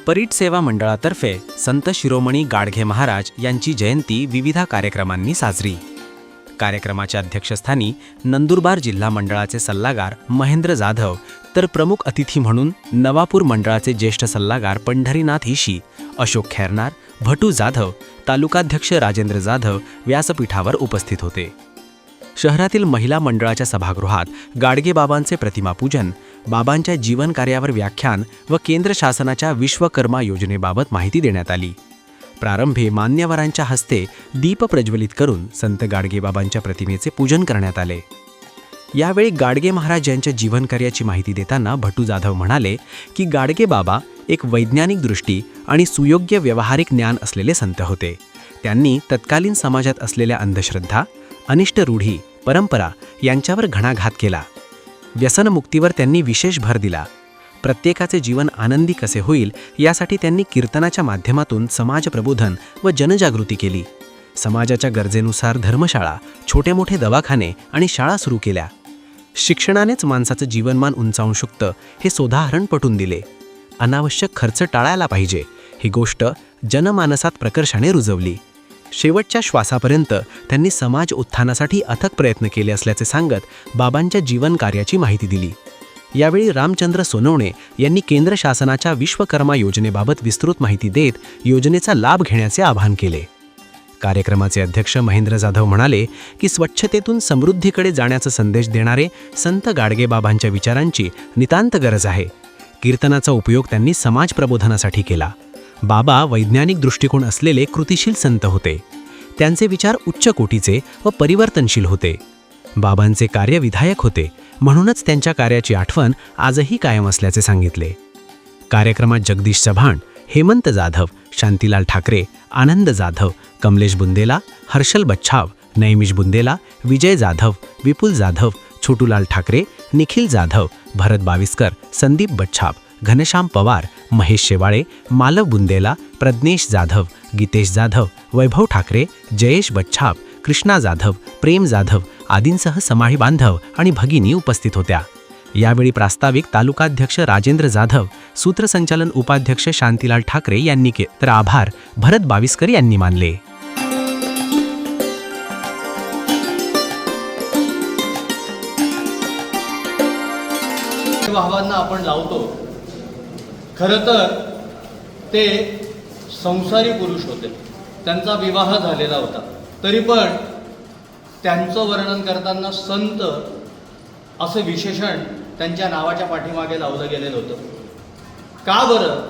परीट सेवा मंडळातर्फे संत शिरोमणी गाडगे महाराज यांची जयंती विविध कार्यक्रमांनी साजरी। कार्यक्रमाच्या अध्यक्षस्थानी नंदुरबार जिल्हा मंडळाचे सल्लागार महेंद्र जाधव, तर प्रमुख अतिथी म्हणून नवापूर मंडळाचे ज्येष्ठ सल्लागार पंढरीनाथ ईशी, अशोक खैरनार, भटू जाधव, तालुकाध्यक्ष राजेंद्र जाधव व्यासपीठावर उपस्थित होते। शहरातील महिला मंडळाच्या सभागृहात गाडगेबाबांचे प्रतिमापूजन, बाबांच्या जीवन कार्यावर व्याख्यान व केंद्र शासनाच्या विश्वकर्मा योजनेबाबत माहिती देण्यात आली। प्रारंभी मान्यवरांच्या हस्ते दीप प्रज्वलित करून संत गाडगेबाबांच्या प्रतिमेचे पूजन करण्यात आले। यावेळी गाडगे महाराज यांच्या जीवनकार्याची माहिती देताना भटू जाधव म्हणाले की गाडगे बाबा एक वैज्ञानिक दृष्टी आणि सुयोग्य व्यावहारिक ज्ञान असलेले संत होते। त्यांनी तत्कालीन समाजात असलेल्या अंधश्रद्धा, अनिष्ट रूढी, परंपरा यांच्यावर घणाघात केला। व्यसनमुक्तीवर त्यांनी विशेष भर दिला। प्रत्येकाचे जीवन आनंदी कसे होईल यासाठी त्यांनी कीर्तनाच्या माध्यमातून समाज प्रबोधन व जनजागृती केली। समाजाच्या गरजेनुसार धर्मशाळा, छोटे मोठे दवाखाने आणि शाळा सुरू केल्या। शिक्षणानेच माणसाचं जीवनमान उंचावू शकतं हे सोदाहरण पटवून दिले। अनावश्यक खर्च टाळायला पाहिजे ही गोष्ट जनमानसात प्रकर्षाने रुजवली। शेवटच्या श्वासापर्यंत त्यांनी समाज उत्थानासाठी अथक प्रयत्न केले असल्याचे सांगत बाबांच्या जीवन कार्याची माहिती दिली। यावेळी रामचंद्र सोनवणे यांनी केंद्र शासनाच्या विश्वकर्मा योजनेबाबत विस्तृत माहिती देत योजनेचा लाभ घेण्याचे आवाहन केले। कार्यक्रमाचे अध्यक्ष महेंद्र जाधव म्हणाले की स्वच्छतेतून समृद्धीकडे जाण्याचा संदेश देणारे संत गाडगेबाबांच्या विचारांची नितांत गरज आहे। कीर्तनाचा उपयोग त्यांनी समाज प्रबोधनासाठी केला। बाबा वैज्ञानिक दृष्टिकोन असलेले कृतिशील संत होते। त्यांचे विचार उच्च कोटीचे व परिवर्तनशील होते। बाबांचे कार्य विधायक होते, म्हणूनच त्यांच्या कार्याची आठवण आजही कायम असल्याचे सांगितले। कार्यक्रमात जगदीश चव्हाण, हेमंत जाधव, शांतीलाल ठाकरे, आनंद जाधव, कमलेश बुंदेला, हर्षल बच्छाव, नैमिष बुंदेला, विजय जाधव, विपुल जाधव, छोटूलाल ठाकरे, निखिल जाधव, भरत बाविस्कर, संदीप बच्छाव, घनश्याम पवार, महेश शेवाळे, मालव बुंदेला, प्रज्ञेश जाधव, गीतेश जाधव, वैभव ठाकरे, जयेश बच्छाव, कृष्णा जाधव, प्रेम जाधव आदींसह समाही बांधव आणि भगिनी उपस्थित होत्या। यावेळी प्रास्ताविक तालुकाध्यक्ष राजेंद्र जाधव, सूत्रसंचालन उपाध्यक्ष शांतीलाल ठाकरे यांनी तर आभार भरत बाविस्कर यांनी मानले। भावांना आपण लावतो, खरं तर ते संसारी पुरुष होते, त्यांचा विवाह झालेला होता, तरी पण त्यांचं वर्णन करताना संत असं विशेषण त्यांच्या नावाच्या पाठीमागे लावलं गेलेलं होतं। का बरं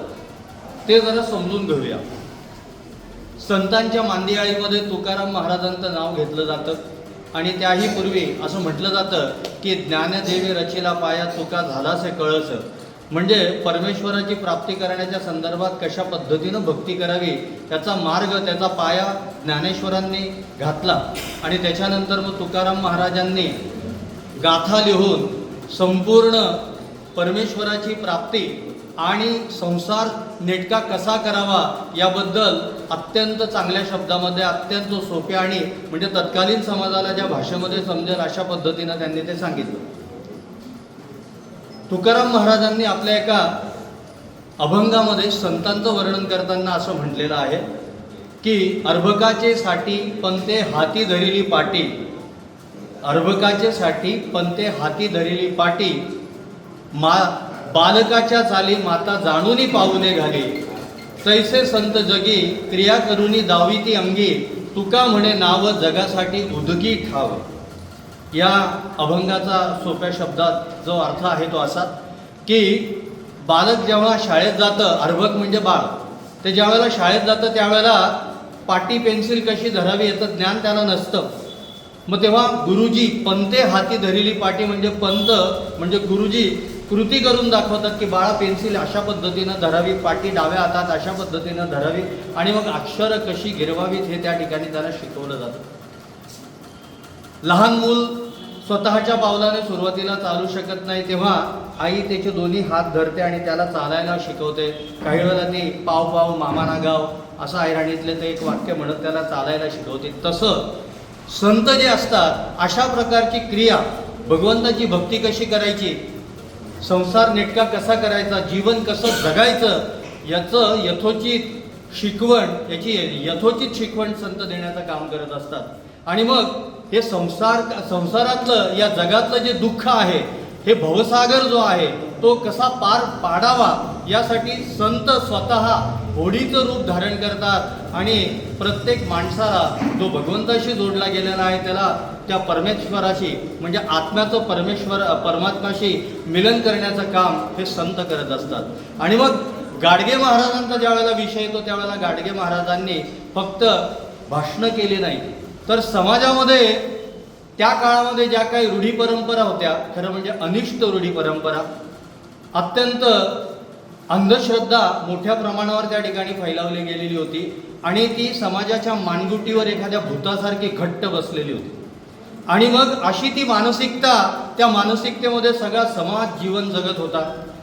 ते जरा समजून घेऊया। संतांच्या मांदियाळीमध्ये तुकाराम महाराजांचं नाव घेतलं जातं आणि त्याही पूर्वी असं म्हटलं जातं की ज्ञानदेवी रचिला पाया तुका झालासे कळस, म्हणजे परमेश्वराची प्राप्ती करण्याच्या संदर्भात कशा पद्धतीनं भक्ती करावी त्याचा मार्ग, त्याचा पाया ज्ञानेश्वरांनी घातला। आणि त्याच्यानंतर मग तुकाराम महाराजांनी गाथा लिहून संपूर्ण परमेश्वराची प्राप्ती आणि संसार नेटका कसा करावा याबद्दल अत्यंत चांगल्या शब्दामध्ये, अत्यंत सोप्या आणि म्हणजे तत्कालीन समाजाला ज्या भाषेमध्ये समजेल अशा पद्धतीनं त्यांनी ते सांगितलं। तुकाराम महाराजांनी आपल्या एका अभंगामध्ये संतांचं वर्णन करताना असं म्हटलेलं आहे की अर्भकाचे साठी पंते हाती धरिली पाटी, अर्भकाचे साठी पंते हाती धरिली पाटी, बालकाच्या चाली माता जाणूनी पाऊले घाली, तैसे संत जगी क्रिया करुनी दाविती अंगी, तुका म्हणे नाव जगासाठी उदगी ठाव। या अभंगाचा सोप्या शब्दात जो अर्थ आहे तो असा की बालक जेव्हा शाळेत जातं, अर्भक म्हणजे बाळ, ते ज्यावेळेला शाळेत जातं त्यावेळेला पाटी पेन्सिल कशी धरावी याचं ज्ञान त्याला नसतं। मग तेव्हा गुरुजी पंते हाती धरिली पाटी म्हणजे पंत म्हणजे गुरुजी कृती करून दाखवतात की बाळा पेन्सिल अशा पद्धतीनं धरावी, पाटी डाव्या हातात अशा पद्धतीनं धरावी आणि मग अक्षर कशी गिरवावीत हे त्या ठिकाणी त्याला शिकवलं जातं। लहान मूल स्वतःच्या पावलाने सुरुवातीला चालू शकत नाही, तेव्हा आई त्याचे दोन्ही हात धरते आणि त्याला चालायला शिकवते। काही वेळेला ती पाव पाव मामाना गाव असं ऐराणीतले ते एक वाक्य म्हणत त्याला चालायला शिकवते। तसं संत जे असतात अशा प्रकारची क्रिया, भगवंताची भक्ती कशी करायची, संसार नेटका कसा करायचा, जीवन कसं जगायचं याचं यथोचित शिकवण, याची यथोचित शिकवण संत देण्याचं काम करत असतात. आणि मग हे संसारातलं, या जगातलं जे दुःख आहे, हे भवसागर जो आहे तो कसा पार पाडावा यासाठी संत स्वतः होडीचं रूप धारण करतात आणि प्रत्येक माणसाला जो भगवंताशी जोडला गेलेला आहे त्याला त्या परमेश्वराशी म्हणजे आत्म्याचं परमात्म्याशी मिलन करण्याचं काम हे संत करत असतात. आणि मग गाडगे महाराजांचा ज्यावेळेला विषय येतो त्यावेळेला गाडगे महाराजांनी फक्त भाषणं केली नाही, तर समाजामध्ये त्या काळामध्ये ज्या काही रूढी परंपरा होत्या, खरं म्हणजे अनिष्ट रूढी परंपरा, अत्यंत अंधश्रद्धा मोठ्या प्रमाणावर त्या ठिकाणी फैलावली गेलेली होती आणि ती समाजाच्या मानगुटीवर एखाद्या भूतासारखी घट्ट बसलेली होती. आणि मग अशी ती मानसिकता, त्या मानसिकतेमध्ये सगळा समाज जीवन जगत होता.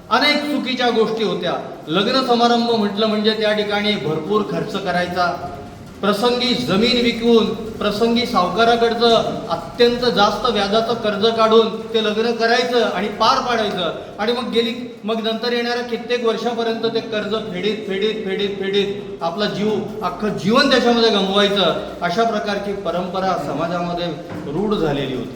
अनेक चुकीच्या गोष्टी होत्या. लग्न समारंभ म्हटलं म्हणजे त्या ठिकाणी भरपूर खर्च करायचा, प्रसंगी जमीन विकून, प्रसंगी सावकाराकडचं अत्यंत जास्त व्याजाचं कर्ज काढून ते लग्न करायचं आणि पार पाडायचं. आणि मग नंतर येणाऱ्या कित्येक वर्षापर्यंत ते कर्ज फेडीत आपला अख्खं जीवन त्याच्यामध्ये गमवायचं. अशा प्रकारची परंपरा समाजामध्ये रूढ झालेली होती.